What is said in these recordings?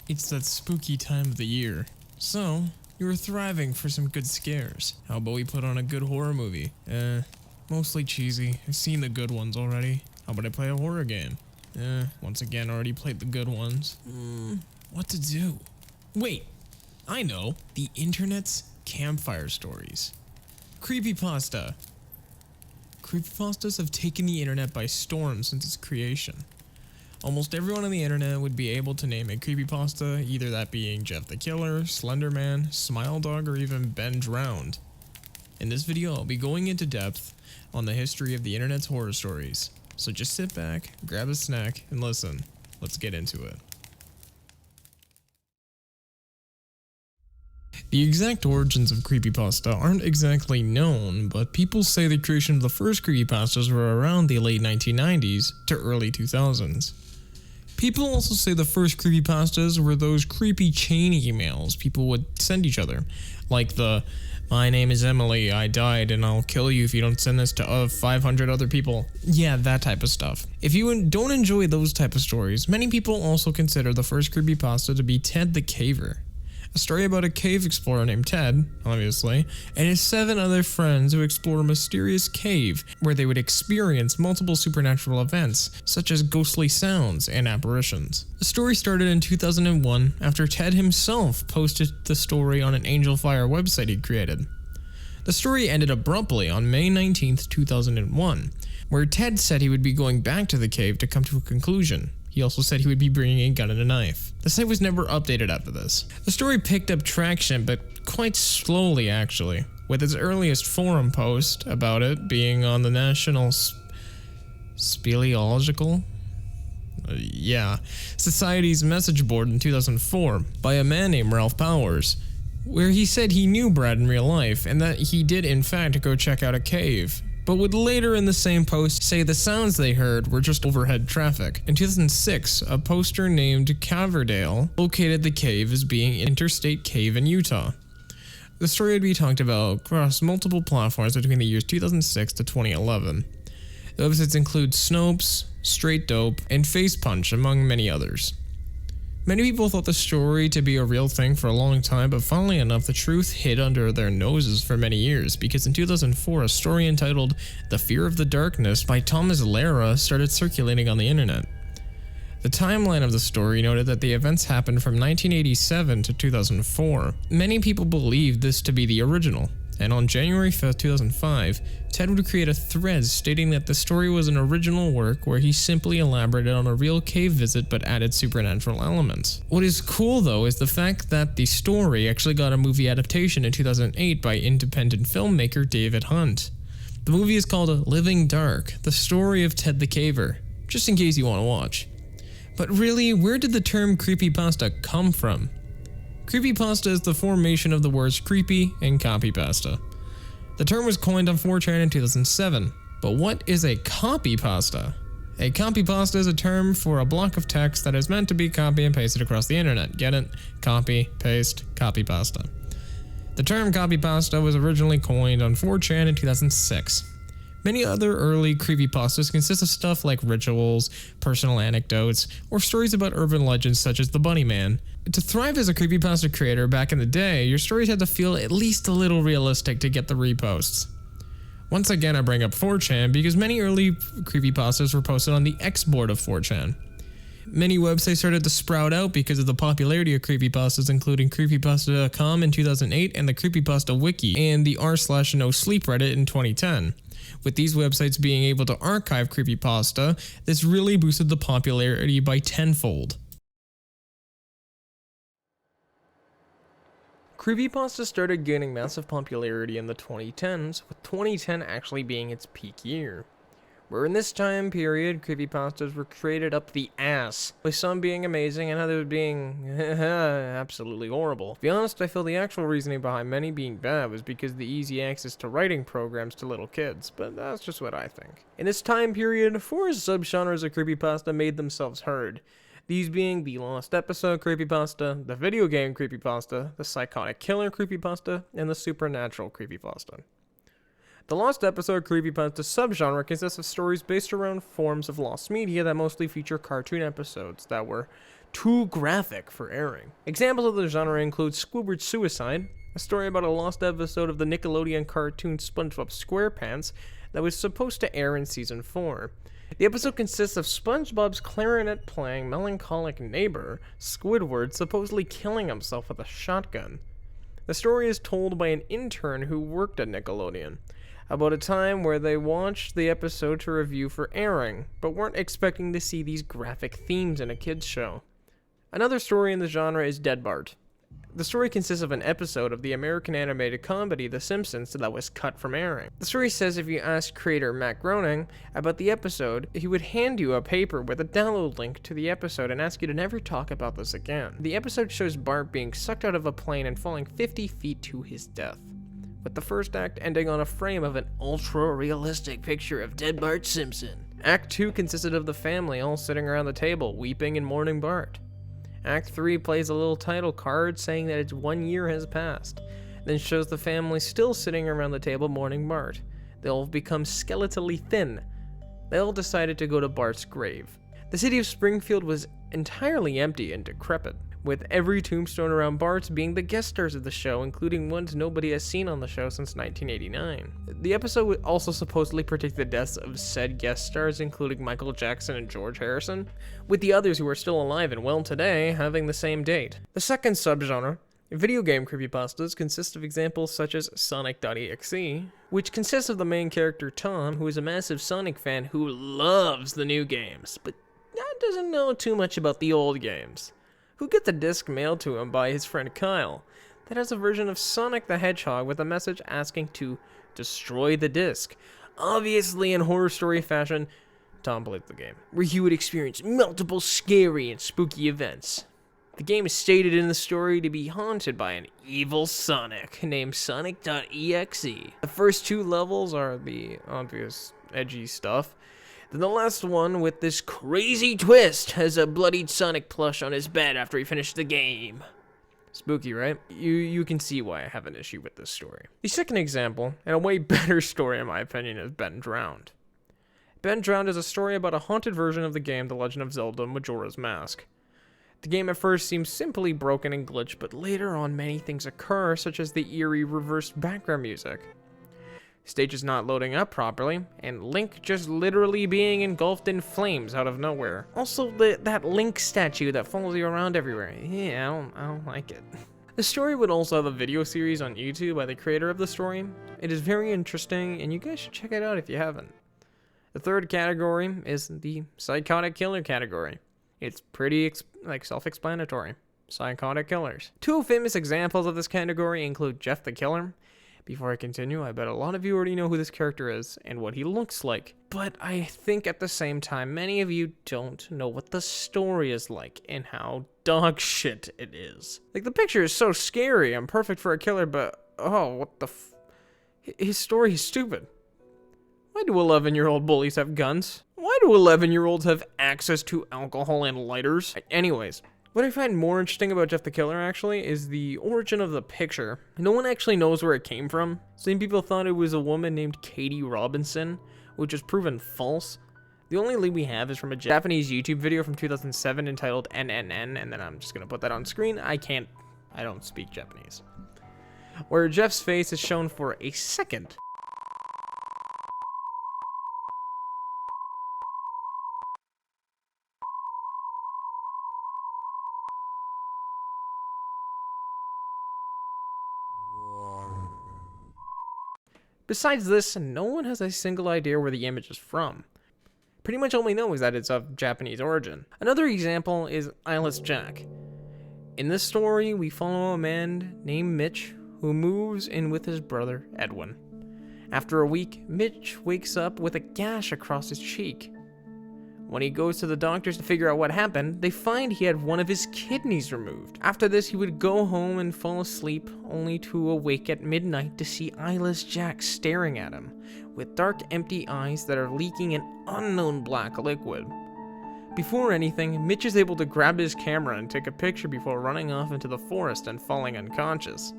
It's that spooky time of the year. So, you were thriving for some good scares. How about we put on a good horror movie? Mostly cheesy. I've seen the good ones already. How about I play a horror game? Once again, already played the good ones. What to do? Wait, I know. The internet's campfire stories. Creepypasta. Creepypastas have taken the internet by storm since its creation. Almost everyone on the internet would be able to name a creepypasta, either that being Jeff the Killer, Slender Man, Smile Dog, or even Ben Drowned. In this video, I'll be going into depth on the history of the internet's horror stories. So just sit back, grab a snack, and listen. Let's get into it. The exact origins of creepypasta aren't exactly known, but people say the creation of the first creepypastas were around the late 1990s to early 2000s. People also say the first creepypastas were those creepy chain emails people would send each other, like the "My name is Emily, I died and I'll kill you if you don't send this to 500 other people." Yeah, that type of stuff. If you don't enjoy those type of stories, many people also consider the first creepypasta to be Ted the Caver. A story about a cave explorer named Ted, obviously, and his 7 other friends who explore a mysterious cave where they would experience multiple supernatural events, such as ghostly sounds and apparitions. The story started in 2001 after Ted himself posted the story on an Angel Fire website he created. The story ended abruptly on May 19th, 2001, where Ted said he would be going back to the cave to come to a conclusion. He also said he would be bringing a gun and a knife. The site was never updated after this. The story picked up traction, but quite slowly actually, with its earliest forum post about it being on the National Speleological Society's message board in 2004 by a man named Ralph Powers, where he said he knew Brad in real life and that he did in fact go check out a cave, but would later in the same post say the sounds they heard were just overhead traffic. In 2006, a poster named Caverdale located the cave as being an interstate cave in Utah. The story would be talked about across multiple platforms between the years 2006 to 2011. The websites include Snopes, Straight Dope, and Face Punch, among many others. Many people thought the story to be a real thing for a long time, but funnily enough, the truth hid under their noses for many years, because in 2004, a story entitled "The Fear of the Darkness" by Thomas Lara started circulating on the internet. The timeline of the story noted that the events happened from 1987 to 2004. Many people believed this to be the original, and on January 5th, 2005, Ted would create a thread stating that the story was an original work where he simply elaborated on a real cave visit but added supernatural elements. What is cool though is the fact that the story actually got a movie adaptation in 2008 by independent filmmaker David Hunt. The movie is called Living Dark, the story of Ted the Caver, just in case you want to watch. But really, where did the term creepypasta come from? Creepypasta is the formation of the words creepy and copypasta. The term was coined on 4chan in 2007. But what is a copypasta? A copypasta is a term for a block of text that is meant to be copy and pasted across the internet. Get it? Copy, paste, copypasta. The term copypasta was originally coined on 4chan in 2006. Many other early creepypastas consist of stuff like rituals, personal anecdotes, or stories about urban legends such as the Bunny Man. To thrive as a creepypasta creator back in the day, your stories had to feel at least a little realistic to get the reposts. Once again, I bring up 4chan because many early creepypastas were posted on the X board of 4chan. Many websites started to sprout out because of the popularity of creepypastas, including creepypasta.com in 2008 and the Creepypasta Wiki and the r/NoSleep Reddit in 2010. With these websites being able to archive creepypasta, this really boosted the popularity by tenfold. Creepypasta started gaining massive popularity in the 2010s, with 2010 actually being its peak year. Where in this time period, creepypastas were created up the ass, with some being amazing and others being absolutely horrible. To be honest, I feel the actual reasoning behind many being bad was because of the easy access to writing programs to little kids, but that's just what I think. In this time period, 4 subgenres of creepypasta made themselves heard. These being the Lost Episode creepypasta, the video game creepypasta, the psychotic killer creepypasta, and the supernatural creepypasta. The lost episode creepypasta subgenre consists of stories based around forms of lost media that mostly feature cartoon episodes that were too graphic for airing. Examples of the genre include Squidward's Suicide, a story about a lost episode of the Nickelodeon cartoon SpongeBob SquarePants that was supposed to air in season 4. The episode consists of SpongeBob's clarinet-playing melancholic neighbor, Squidward, supposedly killing himself with a shotgun. The story is told by an intern who worked at Nickelodeon, about a time where they watched the episode to review for airing, but weren't expecting to see these graphic themes in a kids' show. Another story in the genre is Dead Bart. The story consists of an episode of the American animated comedy The Simpsons that was cut from airing. The story says if you asked creator Matt Groening about the episode, he would hand you a paper with a download link to the episode and ask you to never talk about this again. The episode shows Bart being sucked out of a plane and falling 50 feet to his death, with the first act ending on a frame of an ultra-realistic picture of dead Bart Simpson. Act 2 consisted of the family all sitting around the table, weeping and mourning Bart. Act 3 plays a little title card saying that it's 1 year has passed, then shows the family still sitting around the table mourning Bart. They all become skeletally thin. They all decided to go to Bart's grave. The city of Springfield was entirely empty and decrepit, with every tombstone around Bart's being the guest stars of the show, including ones nobody has seen on the show since 1989. The episode would also supposedly predict the deaths of said guest stars, including Michael Jackson and George Harrison, with the others who are still alive and well today having the same date. The second subgenre, video game creepypastas, consists of examples such as Sonic.exe, which consists of the main character Tom, who is a massive Sonic fan who loves the new games, but doesn't know too much about the old games, who gets a disc mailed to him by his friend Kyle that has a version of Sonic the Hedgehog with a message asking to destroy the disc. Obviously, in horror story fashion, Tom played the game, where he would experience multiple scary and spooky events. The game is stated in the story to be haunted by an evil Sonic named Sonic.exe. The first 2 levels are the obvious edgy stuff. Then the last one, with this crazy twist, has a bloodied Sonic plush on his bed after he finished the game. Spooky, right? You can see why I have an issue with this story. The second example, and a way better story in my opinion, is Ben Drowned. Ben Drowned is a story about a haunted version of the game The Legend of Zelda Majora's Mask. The game at first seems simply broken and glitched, but later on many things occur, such as the eerie reversed background music, stages not loading up properly, and Link just literally being engulfed in flames out of nowhere. Also, that Link statue that follows you around everywhere. Yeah, I don't like it. The story would also have a video series on YouTube by the creator of the story. It is very interesting, and you guys should check it out if you haven't. The third category is the psychotic killer category. It's pretty self-explanatory. Psychotic killers. 2 famous examples of this category include Jeff the Killer. Before I continue, I bet a lot of you already know who this character is and what he looks like, but I think at the same time many of you don't know what the story is like and how dog shit it is. Like, the picture is so scary and perfect for a killer, but oh, what the his story is stupid. Why do 11-year-old bullies have guns? Why do 11-year-olds have access to alcohol and lighters? Anyways, what I find more interesting about Jeff the Killer, actually, is the origin of the picture. No one actually knows where it came from. Some people thought it was a woman named Katie Robinson, which was proven false. The only lead we have is from a Japanese YouTube video from 2007 entitled NNN, and then I'm just gonna put that on screen. I don't speak Japanese. Where Jeff's face is shown for a second. Besides this, no one has a single idea where the image is from. Pretty much all we know is that it's of Japanese origin. Another example is Eyeless Jack. In this story, we follow a man named Mitch who moves in with his brother Edwin. After a week, Mitch wakes up with a gash across his cheek. When he goes to the doctors to figure out what happened, they find he had one of his kidneys removed. After this, he would go home and fall asleep, only to awake at midnight to see Eyeless Jack staring at him, with dark, empty eyes that are leaking an unknown black liquid. Before anything, Mitch is able to grab his camera and take a picture before running off into the forest and falling unconscious.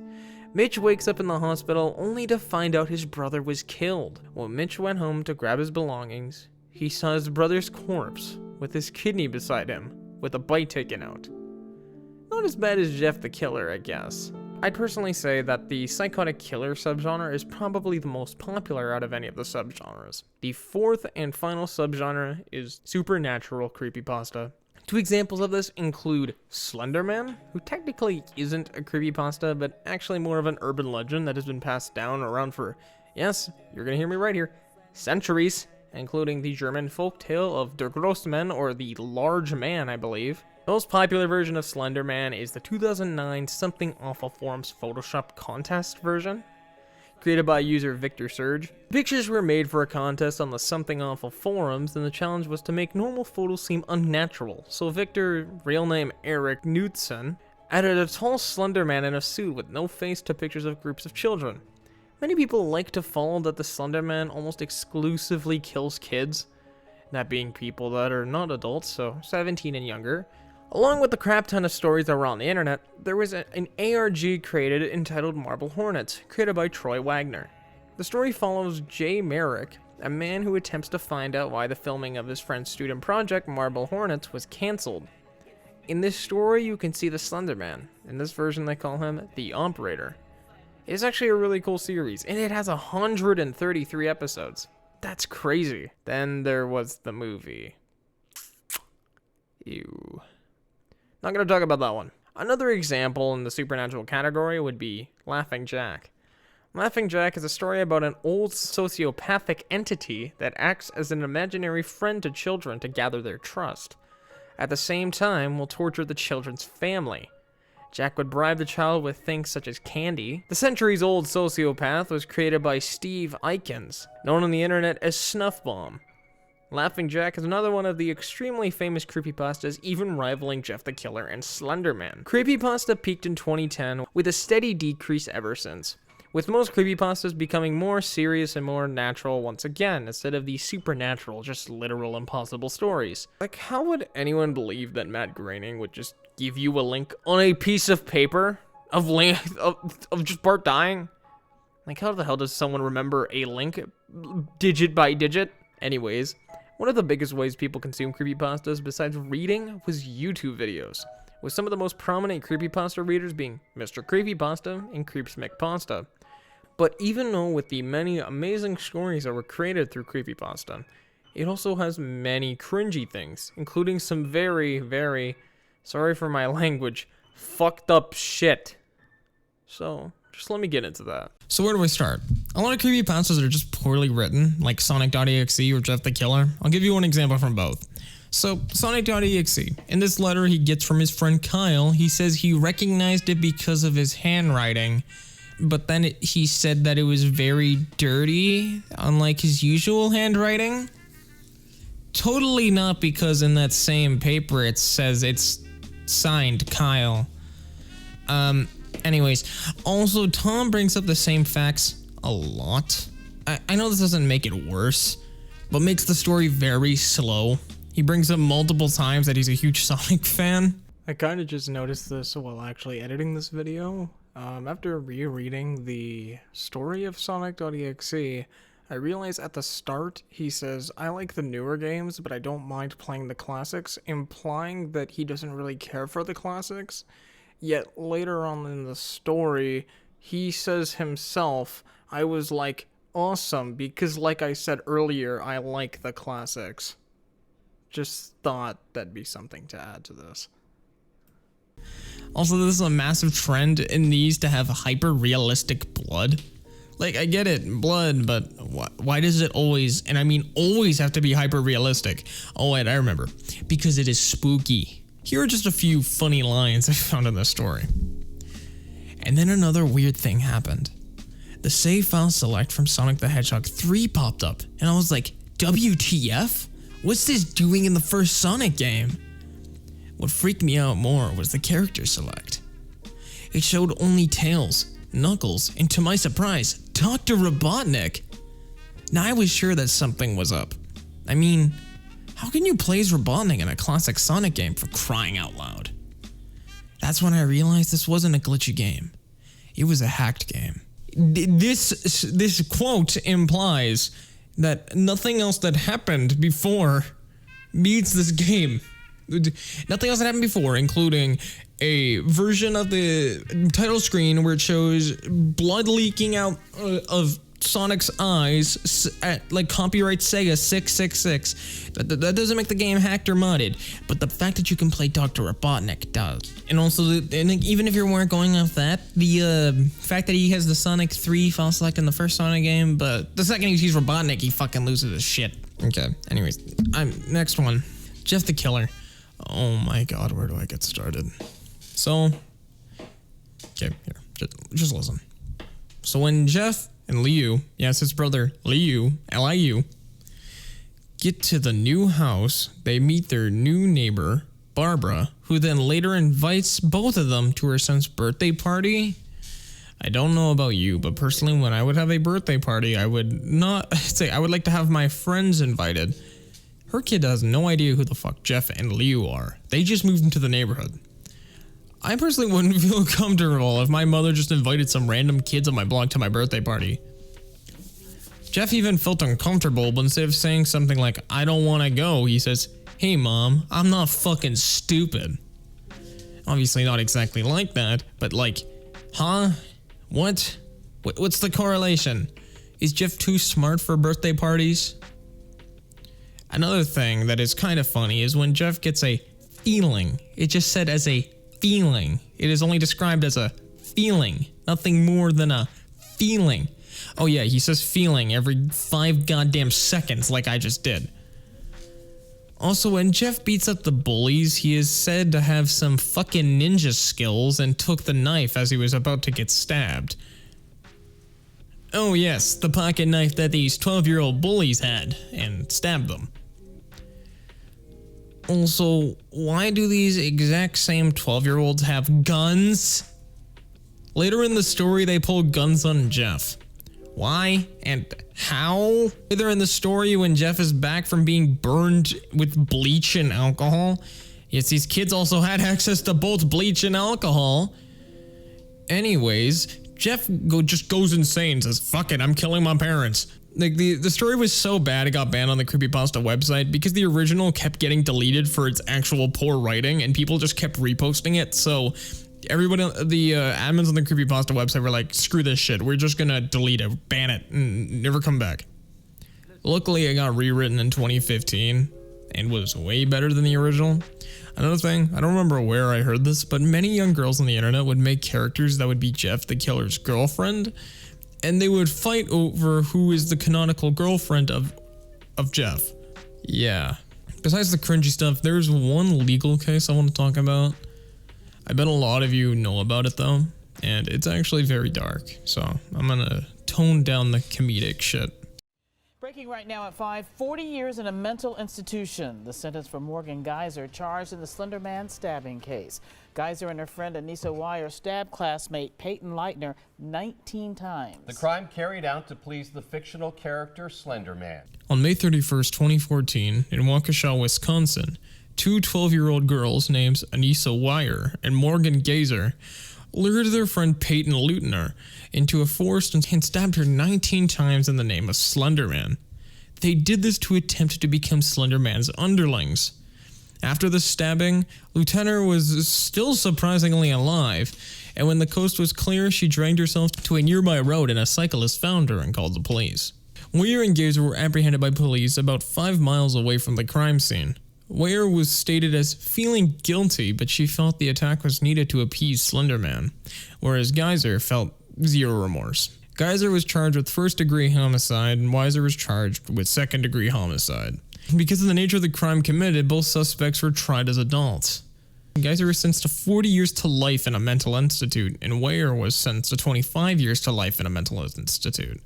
Mitch wakes up in the hospital only to find out his brother was killed. When Mitch went home to grab his belongings, he saw his brother's corpse with his kidney beside him, with a bite taken out. Not as bad as Jeff the Killer, I guess. I'd personally say that the psychotic killer subgenre is probably the most popular out of any of the subgenres. The fourth and final subgenre is supernatural creepypasta. Two examples of this include Slender Man, who technically isn't a creepypasta, but actually more of an urban legend that has been passed down around for, yes, you're gonna hear me right here, centuries, including the German folktale of Der Grossmann, or the Large Man, I believe. The most popular version of Slender Man is the 2009 Something Awful Forums Photoshop contest version, created by user Victor Surge. Pictures were made for a contest on the Something Awful forums, and the challenge was to make normal photos seem unnatural. So Victor, real name Eric Knudsen, added a tall Slender Man in a suit with no face to pictures of groups of children. Many people like to follow that the Slender Man almost exclusively kills kids, that being people that are not adults, so 17 and younger. Along with the crap ton of stories that were on the internet, there was an ARG created entitled Marble Hornets, created by Troy Wagner. The story follows Jay Merrick, a man who attempts to find out why the filming of his friend's student project, Marble Hornets, was cancelled. In this story, you can see the Slender Man. In this version, they call him the Operator. It's actually a really cool series, and it has 133 episodes. That's crazy. Then there was the movie. Ew. Not gonna talk about that one. Another example in the supernatural category would be Laughing Jack. Laughing Jack is a story about an old sociopathic entity that acts as an imaginary friend to children to gather their trust. At the same time, will torture the children's family. Jack would bribe the child with things such as candy. The centuries-old sociopath was created by Steve Eikens, known on the internet as Snuff Bomb. Laughing Jack is another one of the extremely famous creepypastas, even rivaling Jeff the Killer and Slender Man. Creepypasta peaked in 2010, with a steady decrease ever since, with most creepypastas becoming more serious and more natural once again, instead of the supernatural, just literal impossible stories. Like, how would anyone believe that Matt Groening would just give you a link on a piece of paper of just Bart dying? Like, how the hell does someone remember a link digit by digit? Anyways, one of the biggest ways people consume creepypastas besides reading was YouTube videos, with some of the most prominent creepypasta readers being Mr. Creepypasta and CreepsMcPasta. But even though with the many amazing stories that were created through creepypasta, it also has many cringy things, including some very, very, sorry for my language, fucked up shit. So, just let me get into that. So where do I start? A lot of creepypastas are just poorly written, like Sonic.exe or Jeff the Killer. I'll give you one example from both. So, Sonic.exe. In this letter he gets from his friend Kyle, he says he recognized it because of his handwriting, but then he said that it was very dirty, unlike his usual handwriting. Totally not, because in that same paper it says it's signed Kyle. Anyways, also Tom brings up the same facts a lot. I know this doesn't make it worse, but makes the story very slow. He brings up multiple times that he's a huge Sonic fan. I kind of just noticed this while actually editing this video. After rereading the story of Sonic.exe, I realized at the start he says, I like the newer games, but I don't mind playing the classics, implying that he doesn't really care for the classics. Yet later on in the story, he says himself, I was like, awesome, because like I said earlier, I like the classics. Just thought that'd be something to add to this. Also, this is a massive trend in these to have hyper-realistic blood. Like, I get it, blood, but why does it always, and I mean always, have to be hyper-realistic? Oh wait, I remember. Because it is spooky. Here are just a few funny lines I found in this story. And then another weird thing happened. The save file select from Sonic the Hedgehog 3 popped up, and I was like, WTF? What's this doing in the first Sonic game? What freaked me out more was the character select. It showed only Tails, Knuckles, and to my surprise, Dr. Robotnik. Now I was sure that something was up. I mean, how can you play as Robotnik in a classic Sonic game, for crying out loud? That's when I realized this wasn't a glitchy game. It was a hacked game. This quote implies that nothing else that happened before beats this game. Nothing else that happened before, including a version of the title screen where it shows blood leaking out of Sonic's eyes at like copyright Sega 666. That doesn't make the game hacked or modded, but the fact that you can play Dr. Robotnik does. And also, even if you weren't going off that, the fact that he has the Sonic 3 file select in the first Sonic game, but the second he sees Robotnik, he fucking loses his shit. Okay, anyways, next one. Jeff the Killer. Oh my god, where do I get started? So, okay, here, just listen. So when Jeff and Liu, yes, his brother Liu, L-I-U, get to the new house, they meet their new neighbor, Barbara, who then later invites both of them to her son's birthday party. I don't know about you, but personally, when I would have a birthday party, I would not say I would like to have my friends invited. Her kid has no idea who the fuck Jeff and Liu are. They just moved into the neighborhood. I personally wouldn't feel comfortable if my mother just invited some random kids on my block to my birthday party. Jeff even felt uncomfortable, but instead of saying something like, I don't want to go, he says, hey mom, I'm not fucking stupid. Obviously not exactly like that, but like, huh? What? What's the correlation? Is Jeff too smart for birthday parties? Another thing that is kind of funny is when Jeff gets a feeling, it just said as a feeling. It is only described as a feeling, nothing more than a feeling. Oh yeah, he says feeling every 5 goddamn seconds like I just did. Also, when Jeff beats up the bullies, he is said to have some fucking ninja skills and took the knife as he was about to get stabbed. Oh yes, the pocket knife that these 12-year-old bullies had, and stabbed them. Also, why do these exact same 12-year-olds have guns? Later in the story, they pull guns on Jeff. Why and how? Later in the story, when Jeff is back from being burned with bleach and alcohol, yes, these kids also had access to both bleach and alcohol. Anyways, Jeff just goes insane, says, fuck it, I'm killing my parents. Like, the story was so bad it got banned on the Creepypasta website because the original kept getting deleted for its actual poor writing and people just kept reposting it. So everybody, the admins on the Creepypasta website were like, screw this shit, we're just gonna delete it, ban it, and never come back. Luckily, it got rewritten in 2015 and was way better than the original. Another thing, I don't remember where I heard this, but many young girls on the internet would make characters that would be Jeff the Killer's girlfriend, and they would fight over who is the canonical girlfriend of Jeff. Yeah. Besides the cringy stuff, there's one legal case I want to talk about. I bet a lot of you know about it though, and it's actually very dark, so I'm gonna tone down the comedic shit. Breaking right now at 5, 40 years in a mental institution. The sentence for Morgan Geyser, charged in the Slender Man stabbing case. Geyser and her friend Anissa Wire stabbed classmate Peyton Leitner 19 times. The crime carried out to please the fictional character Slender Man. On May 31st, 2014, in Waukesha, Wisconsin, two 12-year-old girls named Anissa Wire and Morgan Geyser lured their friend Peyton Leitner into a forest and stabbed her 19 times in the name of Slenderman. They did this to attempt to become Slenderman's underlings. After the stabbing, Lieutenant was still surprisingly alive, and when the coast was clear, she dragged herself to a nearby road and a cyclist found her and called the police. Weir and Geyser were apprehended by police about 5 miles away from the crime scene. Weir was stated as feeling guilty, but she felt the attack was needed to appease Slenderman, whereas Geyser felt zero remorse. Geyser was charged with first-degree homicide, and Weiser was charged with second-degree homicide. Because of the nature of the crime committed, both suspects were tried as adults. Geyser was sentenced to 40 years to life in a mental institute, and Weir was sentenced to 25 years to life in a mental institute,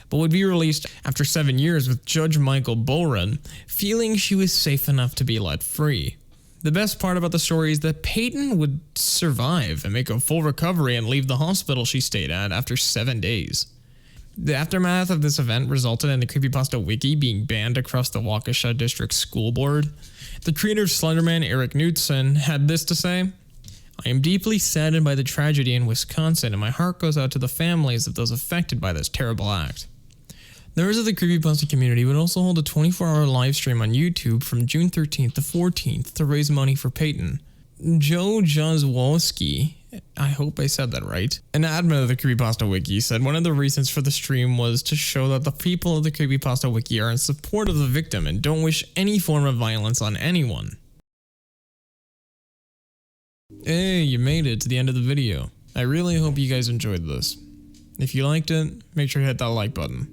but would be released after 7 years with Judge Michael Bullrun feeling she was safe enough to be let free. The best part about the story is that Peyton would survive and make a full recovery and leave the hospital she stayed at after 7 days. The aftermath of this event resulted in the Creepypasta wiki being banned across the Waukesha District School Board. The creator of Slenderman, Eric Knudsen, had this to say, I am deeply saddened by the tragedy in Wisconsin, and my heart goes out to the families of those affected by this terrible act. The rest of the Creepypasta community would also hold a 24-hour live stream on YouTube from June 13th to 14th to raise money for Peyton. Joe Jazwowski, I hope I said that right, an admin of the Creepypasta Wiki, said one of the reasons for the stream was to show that the people of the Creepypasta Wiki are in support of the victim and don't wish any form of violence on anyone. Hey, you made it to the end of the video. I really hope you guys enjoyed this. If you liked it, make sure to hit that like button.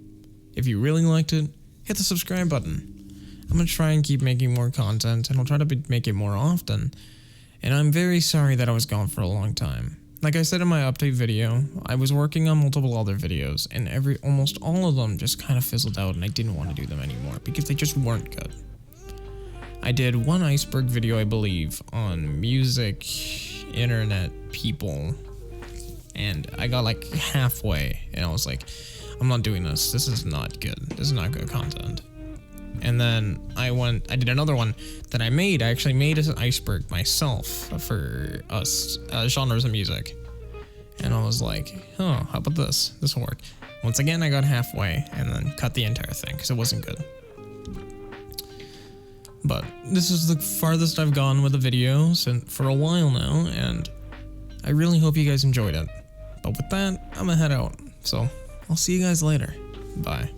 If you really liked it, hit the subscribe button. I'm gonna try and keep making more content, and I'll try to make it more often. And I'm very sorry that I was gone for a long time. Like I said in my update video, I was working on multiple other videos, and almost all of them just kind of fizzled out, and I didn't want to do them anymore because they just weren't good. I did one iceberg video, I believe, on music, internet, people, and I got like halfway, and I was like, I'm not doing this. This is not good. This is not good content. And then I did another one that I made. I actually made an iceberg myself for us genres of music. And I was like, oh, how about this? This will work. Once again, I got halfway and then cut the entire thing because it wasn't good. But this is the farthest I've gone with the videos and for a while now, and I really hope you guys enjoyed it. But with that, I'm gonna head out. So I'll see you guys later. Bye.